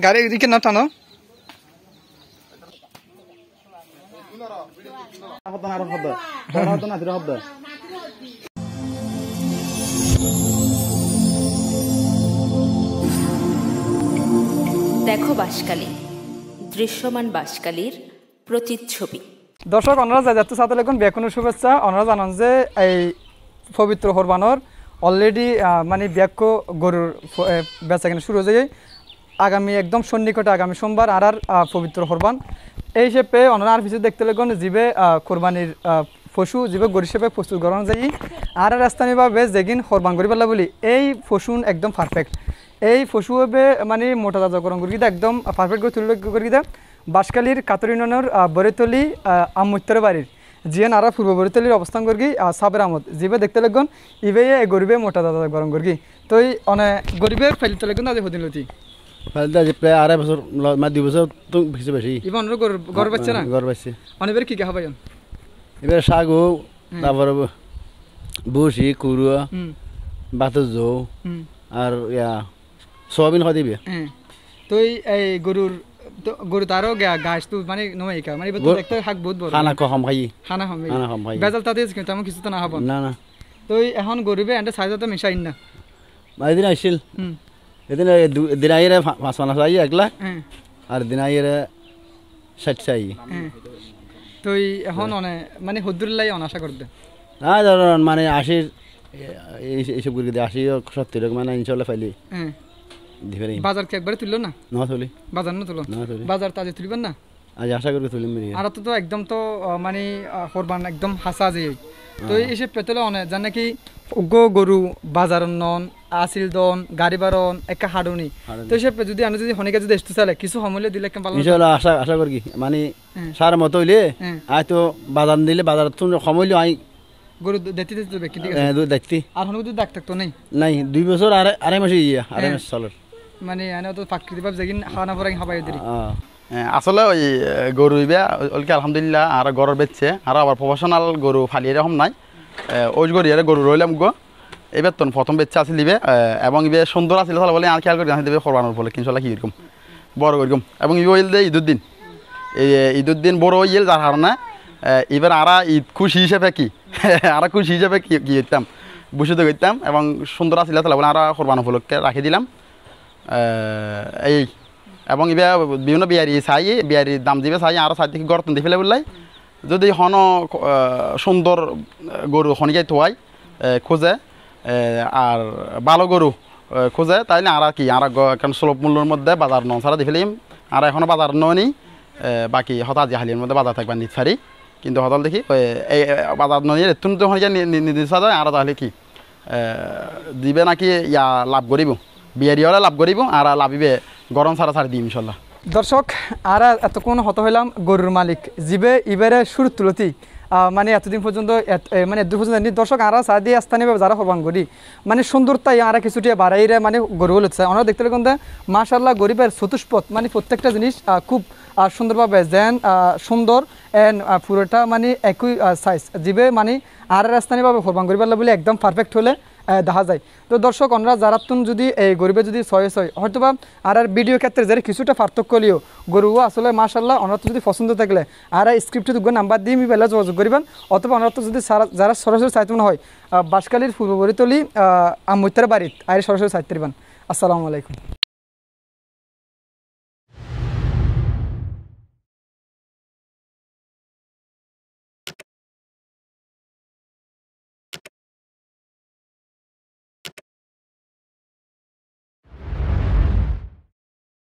গাড়ি এদিকে না টানো দেখো বাঁশখালী, দৃশ্যমান বাঁশখালীর প্রতিচ্ছবি। দর্শক ওনারা যাতে সাথে লেখুন ব্যাকুনের শুভেচ্ছা। ওনারা জানান যে এই পবিত্র কোরবানোর অলরেডি মানে ব্যাক গরুর বেচা কিনা শুরু হয়ে যায় আগামী একদম সন্নিকটে আগামী সোমবার আর পবিত্র কোরবান। এই হিসেবে ওনারা আর কিছু দেখতে লেগুন জীবে কোরবানির পশু জীবে গরু হিসেবে প্রস্তুত করানো যায় আর স্থানীয়ভাবে যেগিন কোরবান করি পেলা বলি এই পশু একদম পারফেক্ট। এই পশু হবে মানে মোটা তাজাকরণ করি একদম পারফেক্ট করে তুলে করি দেয় বাঁশখালীর কাতর ইউনিয়নের বরেতলি আমুত্তর বাড়ির জিয়ান আর পূর্ব বরেতলির অবস্থান করি সাবের আহমদ জিবে দেখতে লাগন ইবে গরিবে মোটা তাজাকরণ করি তো অনেক গরিবের ফেলতে লাগন তাদের হদিন লতি প্রায় 2.5 বছর 2 বছর তো বেশি বেশি ইবে অন্য গর পাচ্ছে না গর পাচ্ছে অনেকবার কি খাবাই এবার শাগু তারপর বুসি কুরুয়া বাতের জৌ আর ইয়া সোয়াবিন খাওয়া দিবে তো এই গরুর গরু তারও গাছ তো মানে নয় কা মানে দেখতে হাক বহুত বড় খানা কম খাই খানা কম বেজাল তাতে তেমন কিছু তো না হব না না তো এখন গরিবে এন্ড সাইজতে মিশাইন না এদিন আসছিল এদিন দিন আইরে 5 চাই 1 লাখ আর দিন আইরে 60 চাই তো এখন মানে হদ্দুল্লাহ আশা করতে না ধরুন মানে 80 এইসব করে 80 70 মানে ইনশাআল্লাহ পাইলি বাজার কি একবারে তুললো না না তুলি বাজার না তুলো বাজার তাজে তুলবেন না আজ আশা করি তুলিম আর তো একদম তো মানে কোরবান একদম হাসা যে তো এসে পেতলে অনেক জানে কি গরু বাজার নন আসিল দন গাড়ি বারন একা হাডুনি তো সে যদি আমি যদি হনিকে যদি এসতে চালে কিছু সমলে দিলে কেমন ইনশাআল্লাহ আশা করি কি মানে সার মতো হইলে আই তো বাজার দিলে বাজার তো সময় আই গরু দেখতে দেখতে ঠিক আছে দুধ দেখতে আর হন দুধ ডাক থাকতো নাই 2 বছর আড়াই মাস ইয়া আড়াই মাস চলার মানে এনে তো প্রাকৃতিক ভাবে যেগিন খাওয়া পরে খাবাই দিই আসলে ওই গরু ইবে ওলকে আলহামদুলিল্লাহ আর গরুর বেচছে আর আবার প্রফেশনাল গরু ফালি এরকম নাই ওই গরু রইলাম গো এবার তো প্রথম বেচছে আসলে দিবে এবং ইবে সুন্দর আসলে তাহলে বলে আর খেয়াল করে দেবে কোরবানোর ফলে কিনশাল্লাহ কি এরকম বড় এরকম এবং ইবে ইল দেয় ঈদের দিন এই ঈদের দিন বড় ইল যার হারণে এবার আর ঈদ খুশি হিসেবে কি আর খুশি হিসেবে কি করতাম বসে করতাম এবং সুন্দর আসলে তাহলে বলে আর কোরবানোর উপলক্ষে রাখি দিলাম এই এবং এবার বিভিন্ন বিয়ারির দাম দিবে চাই আর সাইড থেকে গর্তন দিয়ে ফেলে বললাই যদি হন সুন্দর গরু খনিকে থোয়াই খোঁজে আর ভালো গরু খোঁজে তাইলে আর কি আর কারণ সুলভ মূল্যের মধ্যে বাজার ন ছাড়া দিয়ে ফেলিম আর এখনও বাজার নই বাকি হতাজি হালির মধ্যে বাজার থাকবে নিতে পারি কিন্তু হতাল দেখি এই বাজার নয় এতুন তো খনিকে নির্দিষ্ট যায় আর তাহলে কি দিবে নাকি ইয়া লাভ করিব বিয়ারি হলে লাভ করিব আর লাভিবে গরম ছাড়া ছাড়ি দিই ইনশাল্লাহ। দর্শক আর এতক্ষণ হত হইলাম গরুর মালিক জিবে ইবারে শুরু তুলতি মানে এতদিন পর্যন্ত মানে দূর পর্যন্ত দর্শক আর চা দিয়ে স্থানীয়ভাবে যারা হবান করি মানে সুন্দরতাই আর কিছুটি বাড়াইরে মানে গরু হচ্ছে ওনারা দেখতে লাগেন মাশাআল্লাহ গরিবের চতুষ্পদ মানে প্রত্যেকটা জিনিস খুব সুন্দরভাবে যেন সুন্দর এন্ড পুরোটা মানে একই সাইজ জিবে মানে আর স্থানীয়ভাবে হবান করিবার বলে একদম পারফেক্ট হলে দেখা যায়। তো দর্শক ওনারা যারা যদি এই গরিবে যদি ছয় হয়তো বা আর ভিডিও ক্ষেত্রে যে কিছুটা পার্থক্য হলেও গরুও আসলে মাশাআল্লাহ ওনারা যদি পছন্দ থাকলে আর স্ক্রিপ্টে নাম্বার দিয়ে আমি বেলা যোগাযোগ করবেন অথবা ওনারা যদি যারা সরাসরি চাইতে মনে হয় বাঁশখালীর পূর্ব বরিতলি আমুত্তার বাড়িত আর সরাসরি চাইতে পারবেন। আসসালামু আলাইকুম।